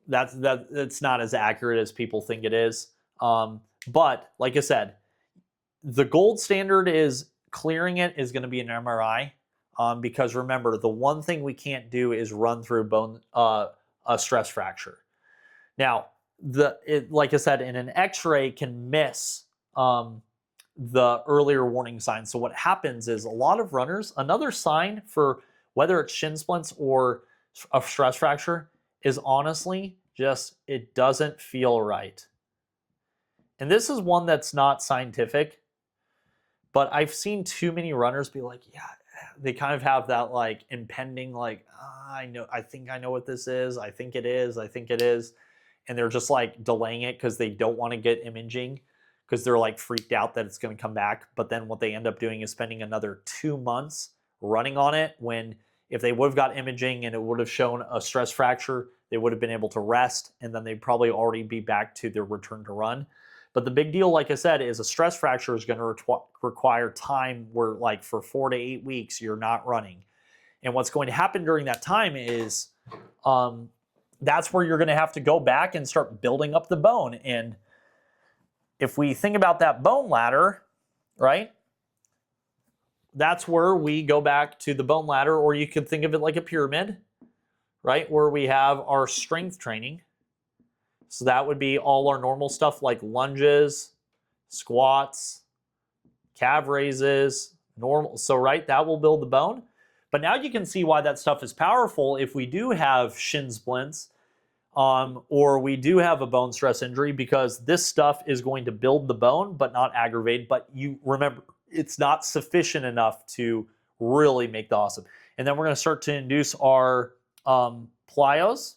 It's not as accurate as people think it is. But like I said, the gold standard is clearing it is going to be an MRI. Because remember, the one thing we can't do is run through a stress fracture. Now, like I said, in an X-ray can miss the earlier warning signs. So what happens is a lot of runners, another sign for whether it's shin splints or a stress fracture is honestly just it doesn't feel right. And this is one that's not scientific, but I've seen too many runners be like, yeah, they kind of have that like impending, like, I think I know what this is. I think it is. And they're just like delaying it because they don't want to get imaging because they're like freaked out that it's going to come back. But then what they end up doing is spending another 2 months running on it, when if they would have got imaging and it would have shown a stress fracture, they would have been able to rest, and then they'd probably already be back to their return to run. But the big deal, like I said, is a stress fracture is going to require time where like for 4 to 8 weeks, you're not running. And what's going to happen during that time is that's where you're going to have to go back and start building up the bone. And if we think about that bone ladder, right? That's where we go back to the bone ladder, or you could think of it like a pyramid, right? Where we have our strength training. So that would be all our normal stuff like lunges, squats, calf raises, normal. So, right, that will build the bone. But now you can see why that stuff is powerful if we do have shin splints or we do have a bone stress injury, because this stuff is going to build the bone but not aggravate. But you remember, it's not sufficient enough to really make the awesome. And then we're going to start to induce our plyos.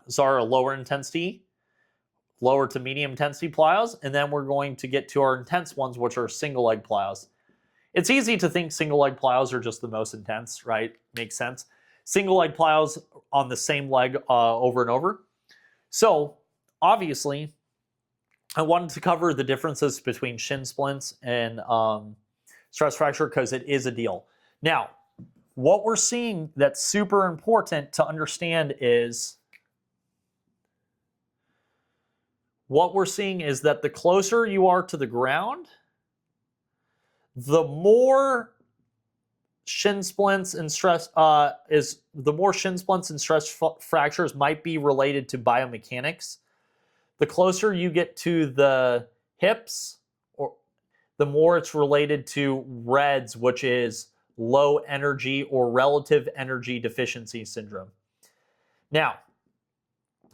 So our lower to medium intensity plyos, and then we're going to get to our intense ones, which are single leg plyos. It's easy to think single leg plyos are just the most intense, right? Makes sense. Single leg plyos on the same leg over and over. So obviously, I wanted to cover the differences between shin splints and stress fracture because it is a deal. Now, what we're seeing that's super important to understand is that the closer you are to the ground, the more shin splints and stress fractures might be related to biomechanics. The closer you get to the hips, or the more it's related to REDS, which is low energy or relative energy deficiency syndrome. Now,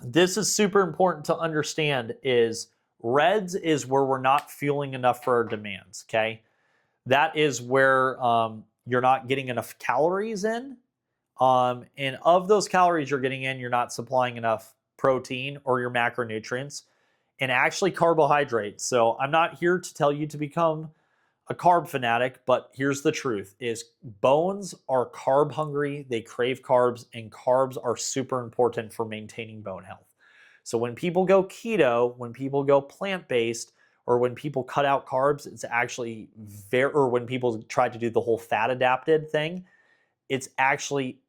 this is super important to understand is REDS is where we're not fueling enough for our demands, okay? That is where you're not getting enough calories in. And of those calories you're getting in, you're not supplying enough protein or your macronutrients, and actually carbohydrates. So I'm not here to tell you to become a carb fanatic, but here's the truth is bones are carb hungry, they crave carbs, and carbs are super important for maintaining bone health. So when people go keto, when people go plant-based, or when people cut out carbs, it's actually very, or when people try to do the whole fat adapted thing, it's actually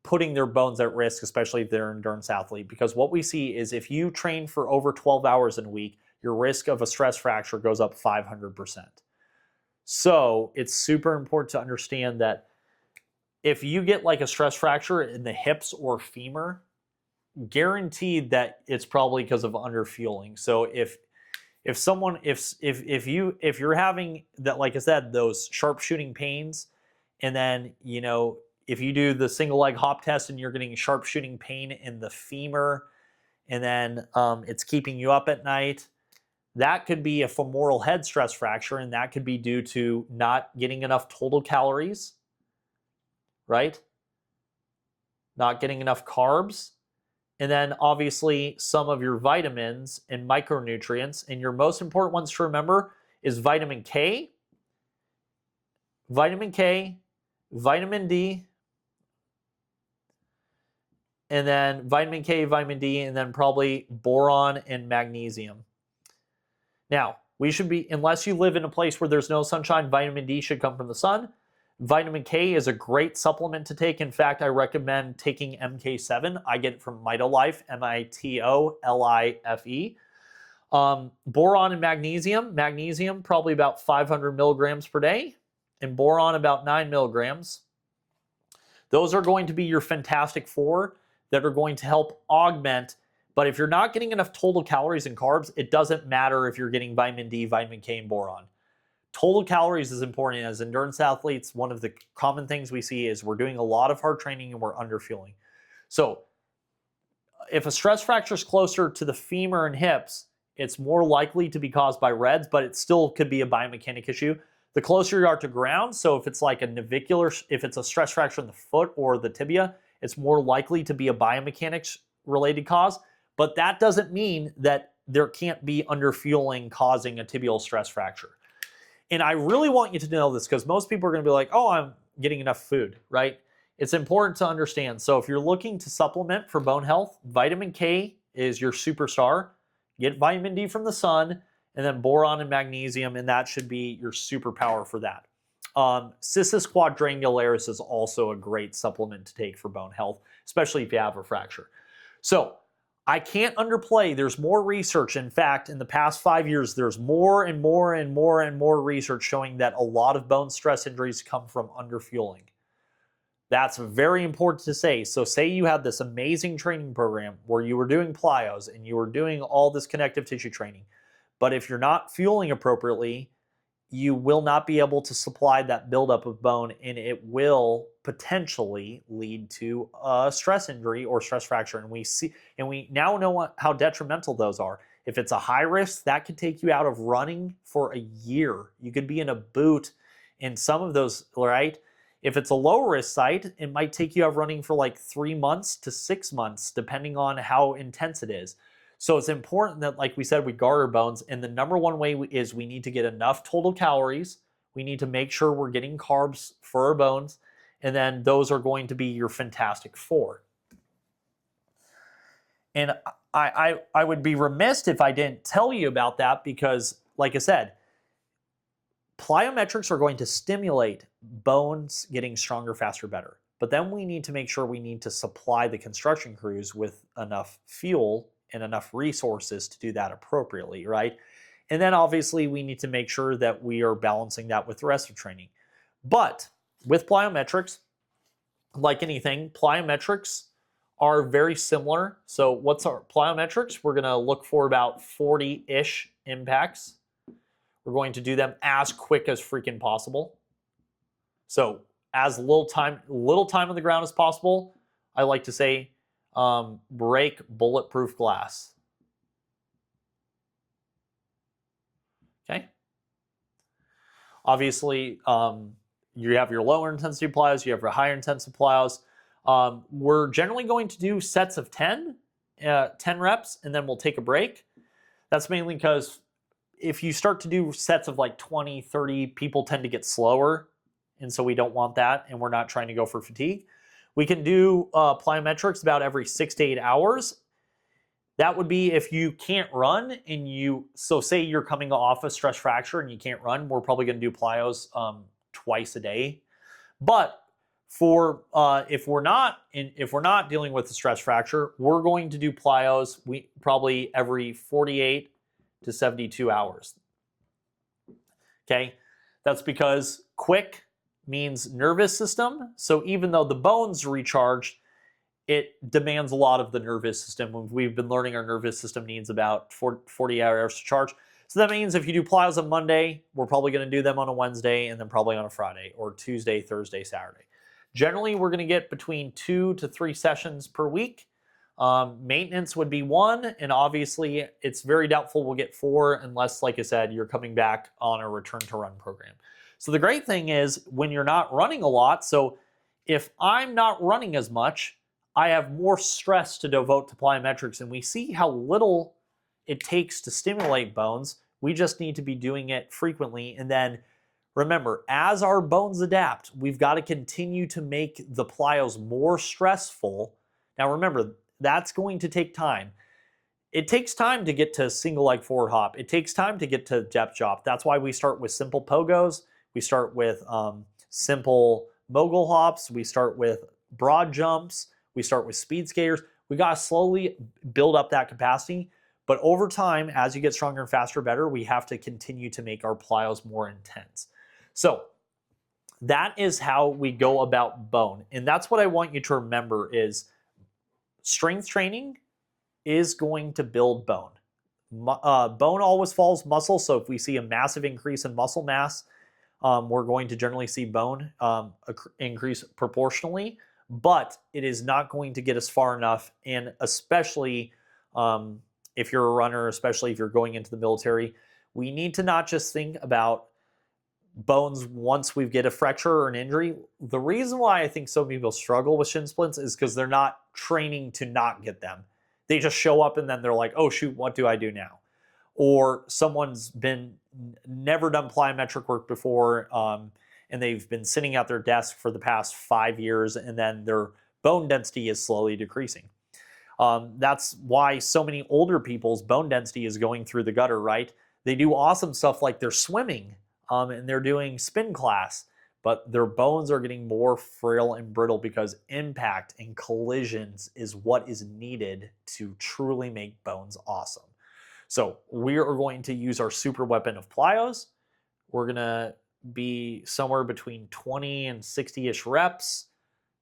putting their bones at risk, especially if they're an endurance athlete. Because what we see is if you train for over 12 hours in a week, your risk of a stress fracture goes up 500%. So it's super important to understand that if you get like a stress fracture in the hips or femur, guaranteed that it's probably because of underfueling. So if you're having that, like I said, those sharpshooting pains, and then if you do the single leg hop test and you're getting sharpshooting pain in the femur, and then it's keeping you up at night, that could be a femoral head stress fracture, and that could be due to not getting enough total calories, right? Not getting enough carbs. And then obviously some of your vitamins and micronutrients. And your most important ones to remember is vitamin K, vitamin D, and then vitamin K, vitamin D, and then probably boron and magnesium. Now, we should be, unless you live in a place where there's no sunshine, vitamin D should come from the sun. Vitamin K is a great supplement to take. In fact, I recommend taking MK7. I get it from Mitolife, Mitolife. Boron and magnesium probably about 500 milligrams per day, and boron about 9 milligrams. Those are going to be your fantastic four that are going to help augment. But if you're not getting enough total calories and carbs, it doesn't matter if you're getting vitamin D, vitamin K, and boron. Total calories is important. As endurance athletes, one of the common things we see is we're doing a lot of hard training and we're underfueling. So if a stress fracture is closer to the femur and hips, it's more likely to be caused by REDS, but it still could be a biomechanic issue. The closer you are to ground, so if it's like a navicular, if it's a stress fracture in the foot or the tibia, it's more likely to be a biomechanics related cause. But that doesn't mean that there can't be underfueling causing a tibial stress fracture. And I really want you to know this because most people are going to be like, oh, I'm getting enough food, right? It's important to understand. So if you're looking to supplement for bone health, vitamin K is your superstar. Get vitamin D from the sun, and then boron and magnesium, and that should be your superpower for that. Cissus quadrangularis is also a great supplement to take for bone health, especially if you have a fracture. So I can't underplay, there's more research. In fact, in the past 5 years, there's more and more and more and more research showing that a lot of bone stress injuries come from underfueling. That's very important to say. So say you had this amazing training program where you were doing plyos and you were doing all this connective tissue training, but if you're not fueling appropriately, you will not be able to supply that buildup of bone, and it will potentially lead to a stress injury or stress fracture. And we now know how detrimental those are. If it's a high risk, that could take you out of running for a year. You could be in a boot in some of those, right? If it's a low risk site, it might take you out of running for like 3 months to 6 months, depending on how intense it is. So it's important that, like we said, we guard our bones. And the number one way is we need to get enough total calories. We need to make sure we're getting carbs for our bones. And then those are going to be your fantastic four. And I would be remiss if I didn't tell you about that because, like I said, plyometrics are going to stimulate bones getting stronger, faster, better. But then we need to make sure we need to supply the construction crews with enough fuel and enough resources to do that appropriately, right? And then obviously we need to make sure that we are balancing that with the rest of training. But with plyometrics, like anything, plyometrics are very similar. So what's our plyometrics? We're going to look for about 40-ish impacts. We're going to do them as quick as freaking possible. So as little time on the ground as possible. I like to say break bulletproof glass. Okay. Obviously, you have your lower intensity plyos, you have your higher intensity plyos. We're generally going to do sets of 10 reps, and then we'll take a break. That's mainly because if you start to do sets of like 20, 30, people tend to get slower. And so we don't want that. And we're not trying to go for fatigue. We can do plyometrics about every 6 to 8 hours. That would be if you can't run and so say you're coming off a stress fracture and you can't run, we're probably going to do plyos twice a day. But for if we're not dealing with a stress fracture, we're going to do plyos probably every 48 to 72 hours. Okay, that's because quick means nervous system. So even though the bones recharge, it demands a lot of the nervous system. We've been learning our nervous system needs about 40 hours to charge. So that means if you do plyos on Monday, we're probably going to do them on a Wednesday and then probably on a Friday or Tuesday, Thursday, Saturday. Generally, we're going to get between 2 to 3 sessions per week. Maintenance would be 1, and obviously it's very doubtful we'll get 4 unless, like I said, you're coming back on a return to run program. So the great thing is when you're not running a lot, so if I'm not running as much, I have more stress to devote to plyometrics, and we see how little it takes to stimulate bones. We just need to be doing it frequently. And then remember, as our bones adapt, we've got to continue to make the plyos more stressful. Now remember, that's going to take time. It takes time to get to single leg forward hop. It takes time to get to depth chop. That's why we start with simple pogos. We start with simple mogul hops. We start with broad jumps. We start with speed skaters. We got to slowly build up that capacity. But over time, as you get stronger and faster, better, we have to continue to make our plyos more intense. So that is how we go about bone. And that's what I want you to remember is strength training is going to build bone. Bone always follows muscle. So if we see a massive increase in muscle mass, we're going to generally see bone increase proportionally. But it is not going to get us far enough, and especially if you're a runner, especially if you're going into the military, we need to not just think about bones once we get a fracture or an injury. The reason why I think so many people struggle with shin splints is because they're not training to not get them. They just show up and then they're like, oh shoot, what do I do now? Or someone's never done plyometric work before, and they've been sitting at their desk for the past 5 years, and then their bone density is slowly decreasing. That's why so many older people's bone density is going through the gutter, right? They do awesome stuff like they're swimming and they're doing spin class, but their bones are getting more frail and brittle because impact and collisions is what is needed to truly make bones awesome. So we are going to use our super weapon of plyos. We're going to be somewhere between 20 and 60-ish reps,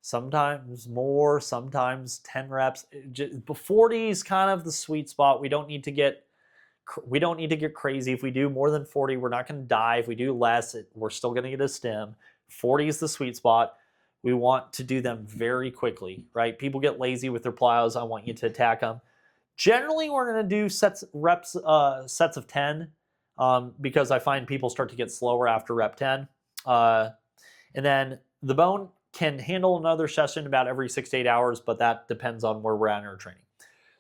sometimes more, sometimes 10 reps. 40 is kind of the sweet spot. We don't need to get crazy. If we do more than 40, we're not going to die. If we do less, we're still going to get a stim. 40 is the sweet spot. We want to do them very quickly, right? People get lazy with their plyos. I want you to attack them. Generally, we're going to do sets of 10 because I find people start to get slower after rep 10. And then the bone can handle another session about every 6 to 8 hours, but that depends on where we're at in our training.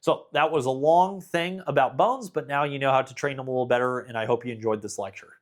So that was a long thing about bones, but now you know how to train them a little better, and I hope you enjoyed this lecture.